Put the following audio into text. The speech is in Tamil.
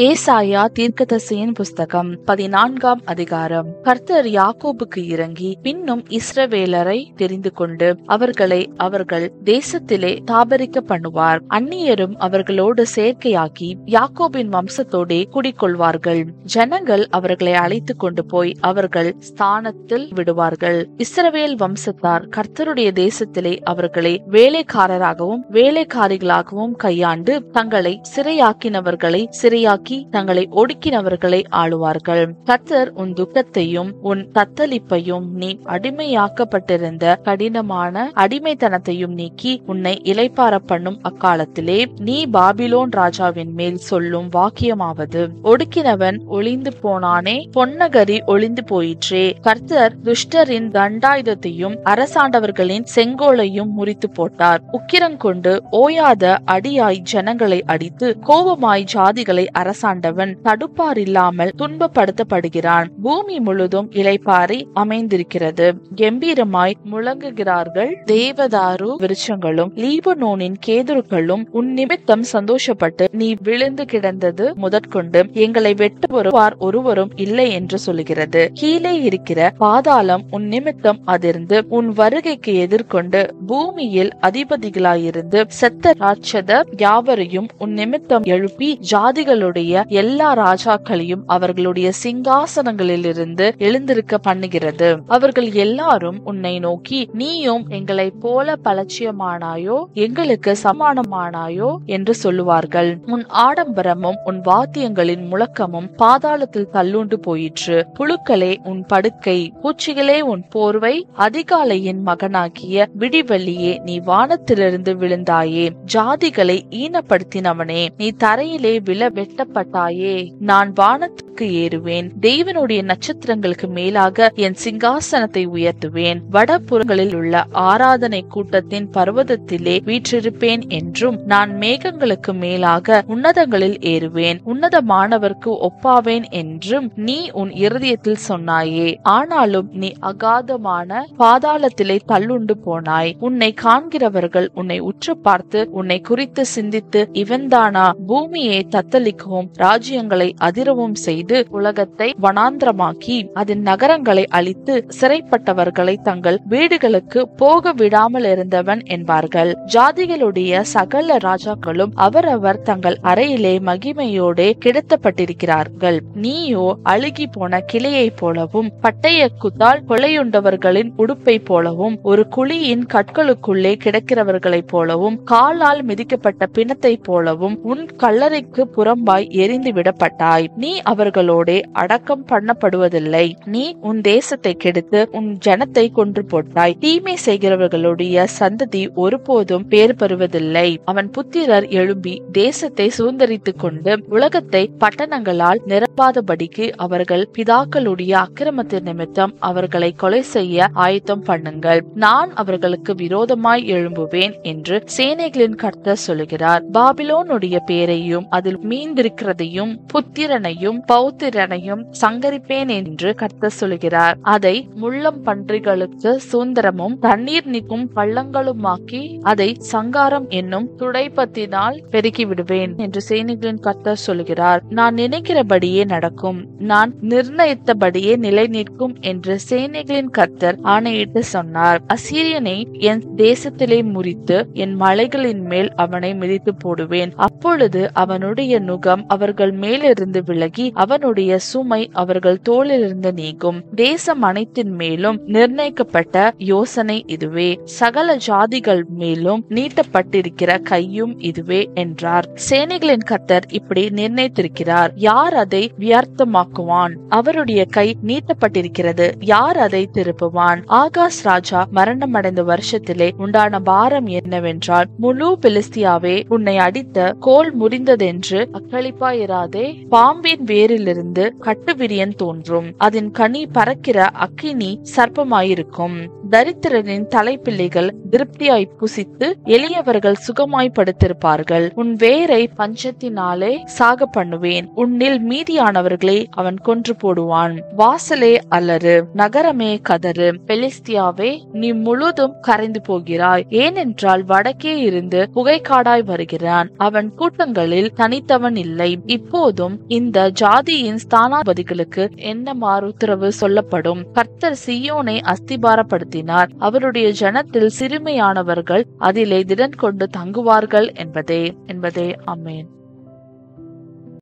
ஏசாயா தீர்க்கதரிசியின் புஸ்தகம் 14ஆம் அதிகாரம். கர்த்தர் யாக்கோபுக்கு இறங்கி பின்னும் இஸ்ரவேலரை தெரிந்து கொண்டு அவர்களை அவர்கள் தேசத்திலே தாபரிக்க பண்ணுவார். அந்நியரும் அவர்களோடு சேர்க்கையாக்கி யாக்கோபின் வம்சத்தோடே குடிக்கொள்வார்கள். ஜனங்கள் அவர்களை அழைத்து கொண்டு போய் அவர்கள் ஸ்தானத்தில் விடுவார்கள். இஸ்ரவேல் வம்சத்தார் கர்த்தருடைய தேசத்திலே அவர்களை வேலைக்காரராகவும் வேலைக்காரிகளாகவும் கையாண்டு தங்களை சிறையாக்கினவர்களை சிறையாக்கி தங்களை ஒடுக்கினவர்களை ஆளுவார்கள். கர்த்தர் உன் துக்கத்தையும் உன் தத்தளிப்பையும் நீ அடிமையாக்கப்பட்டிருந்த கடினமான அடிமைத்தனத்தையும் நீக்கி உன்னை இளைப்பார பண்ணும் அக்காலத்திலே நீ பாபிலோன் ராஜாவின் மேல் சொல்லும் வாக்கியமாவது, ஒடுக்கினவன் ஒளிந்து போனானே, பொன்னகரி ஒளிந்து போயிற்றே. கர்த்தர் துஷ்டரின் தண்டாயுதத்தையும் அரசாண்டவர்களின் செங்கோலையும் முறித்து போட்டார். உக்கிரங்கொண்டு ஓயாத அடியாய் ஜனங்களை அடித்து கோபமாய் ஜாதிகளை அரசாண்டவன் தடுப்பாரில்லாமல் துன்பப்படுத்தப்படுகிறான். பூமி முழுதும் இளைப்பாரி அமைந்திருக்கிறது. கம்பீரமாய் முழங்குகிறார்கள் தேவதாரு விருட்சங்களும் லீபனோனின் கேதுருக்களும் உன் நிமித்தம் சந்தோஷப்பட்டு நீ விழுந்து கிடந்தது முதற்கொண்டு எங்களை வெட்ட வருவார் ஒருவரும் இல்லை என்று சொல்லுகிறது. கீழே இருக்கிற பாதாளம் உன் நிமித்தம் அதிர்ந்து உன் வருகைக்கு எதிர்கொண்டு பூமியில் அதிபதிகளாயிருந்து செத்த ராட்சதர் யாவரையும் உன் நிமித்தம் எழுப்பி ஜாதிகளுடைய எல்லா ராஜாக்களையும் அவர்களுடைய சிங்காசனங்களிலிருந்து எழுந்திருக்க பண்ணுகிறது. அவர்கள் எல்லாரும் உன்னை நோக்கி, நீயும் எங்களை போல பலட்சியமானாயோ, எங்களுக்கு சமானமானாயோ என்று சொல்லுவார்கள். உன் ஆடம்பரமும் உன் வாத்தியங்களின் முழக்கமும் பாதாளத்தில் தள்ளுண்டு போயிற்று. புழுக்களே உன் படுக்கை, பூச்சிகளே உன் போர்வை, அதிகாலையின் மகனாகிய விடிவெள்ளியே நீ வானத்திலிருந்து விழுந்தாயே. ஜாதிகளை ஈனப்படுத்தினவனே, நீ தரையிலே விழ வெட்டப்பட்டாயே. நான் வானத்துக்கு ஏறுவேன், தேவனுடைய நட்சத்திரங்களுக்கு மேலாக என் சிங்காசனத்தை உயர்த்துவேன். வடபுறங்களில் உள்ள ஆராதனை கூட்டத்தின் பர்வதத்திலே வீற்றிருப்பேன் என்றும், நான் மேகங்களுக்கு மேலாக உன்னதங்களில் ஏறுவேன், உன்னதமானவர்க்கு ஒப்பாவேன் என்றும் நீ உன் இருதயத்தில் சொன்னாயே. ஆனாலும் நீ அகாதமான பாதாளத்திலே தள்ளுண்டு போனாய். உன்னை காண்கிறவர்கள் உன்னை உற்று பார்த்து உன்னை குறித்து சிந்தித்து, இவன்தானா பூமியை தத்தளிக்கவும் ராஜ்யங்களை அதிரவும் செய்து உலகத்தை வனாந்திரமாக்கி அதன் நகரங்களை அழித்து சிறைப்பட்டவர்களை தங்கள் வீடுகளுக்கு போக விடாமல் இருந்தவன் என்பார்கள். ஜாதிகளுடைய சகல ராஜாக்களும் அவரவர் தங்கள் அறையிலே மகிமையோட கிடத்தப்பட்டிருக்கிறார்கள். நீயோ அழுகி போன கிளையை போலவும் பட்டய குத்தால் கொலையுண்டவர்களின் உடுப்பை போலவும் ஒரு குழியின் கற்களுக்குள்ளே கிடக்கிறவர்களைப் போலவும் காலால் மிதிக்கப்பட்ட பிணத்தை போலவும் உன் கல்லறைக்கு புறம்பாய் எரிந்து விடப்பட்டாய். நீ அவர்களோட அடக்கம் பண்ணப்படுவதில்லை. நீ உன் தேசத்தை கெடுத்து உன் ஜனத்தை கொன்று போட்டாய். தீமை செய்கிறவர்களுடைய சந்ததி ஒருபோதும் பேர் பெறுவதில்லை. அவன் புத்திரர் எழும்பி தேசத்தை சுதந்தரித்துக் கொண்டு உலகத்தை பட்டணங்களால் நிரப்பாதபடிக்கு அவர்கள் பிதாக்களுடைய அக்கிரமத்தின் நிமித்தம் அவர்களை கொலை செய்ய ஆயத்தம் பண்ணுங்கள். நான் அவர்களுக்கு விரோதமாய் எழும்புவேன் என்று சேனைகளின் கர்த்தர் சொல்லுகிறார். பாபிலோனுடைய பேரையும் அதில் மீந்திருக்கிறதையும் புத்திரனையும் பௌத்திரனையும் சங்கரிப்பேன் என்று கர்த்தர் சொல்லுகிறார். அதை முள்ளம் பன்றிகளுக்கு சுதந்திரமும் தண்ணீர் நிற்கும் பள்ளங்களுமாக்கி அதை சங்காரம் என்னும் துடைப்பத்தினால் பெருக்கி விடுவேன் என்று சேனைகளின் கர்த்தர் சொல்லுகிறார். நான் நினைக்கிறபடியே நடக்கும், நான் நிர்ணயித்தபடியே நிலை நிற்கும் என்று சேனைகளின் கர்த்தர் ஆணையிட்டு சொன்னார். அசீரியனை என் தேசத்திலே முறித்து என் மலைகளின் மேல் அவனை மிதித்து போடுவேன். அப்பொழுது அவனுடைய நுகம் அவர்கள் மேலிருந்து விலகி அவனுடைய சுமை அவர்கள் தோளிலிருந்து நீங்கும். தேசம் அனைத்தின் மேலும் நிர்ணயிக்கப்பட்ட யோசனை இதுவே, சகல ஜாதிகள் மேலும் நீட்டப்பட்டிருக்கிற கையும் இதுவே என்றார். சேனைகளின் கர்த்தர் இப்படி நிர்ணயித்திருக்கிறார். யார் அதை வியர்த்தமாக்குவான்? அவருடைய கை நீட்டப்பட்டிருக்கிறது, யார் அதை திருப்புவான்? ஆகாஸ் ராஜா மரணமடைந்த வருஷத்திலே உண்டான பாரம் என்னவென்றால், முழு பெலிஸ்தியாவே உன்னை அடித்த கோல் முறிந்ததென்று அக்களிப்பாயிராதே. பாம்பின் வேரிலிருந்து கட்டுவிரியன் தோன்றும், அதன் கனி பறக்கிற அக்கினி சர்ப்பமாயிருக்கும். தரித்திரனின் தலைப்பிள்ளைகள் திருப்தியாய் புசித்து எளியவர்கள் சுகமாய் படுத்திருப்பார்கள். உன் வேரை பஞ்சத்தினாலே சாக பண்ணுவேன், உன்னில் மீதியானவர்களை அவன் கொன்று போடுவான். வாசலே அலறு, நகரமே கதறு, பெலிஸ்தியாவே நீ முழுதும் கரைந்து போகிறாய். ஏனென்றால் வடக்கே இருந்து புகைக்காடாய் வருகிறான், அவன் கூட்டங்களில் தனித்தவன் இல்லை. இல்லை. இப்போதும் இந்த ஜாதியின் ஸ்தானாபதிகளுக்கு என்ன உத்தரவு சொல்லப்படும்? கர்த்தர் சீயோனை அஸ்திபாரப்படுத்தினார், அவருடைய ஜனத்தில் சிறுமையானவர்கள் அதிலே திடன் கொண்டு தங்குவார்கள் என்பதே. ஆமென்.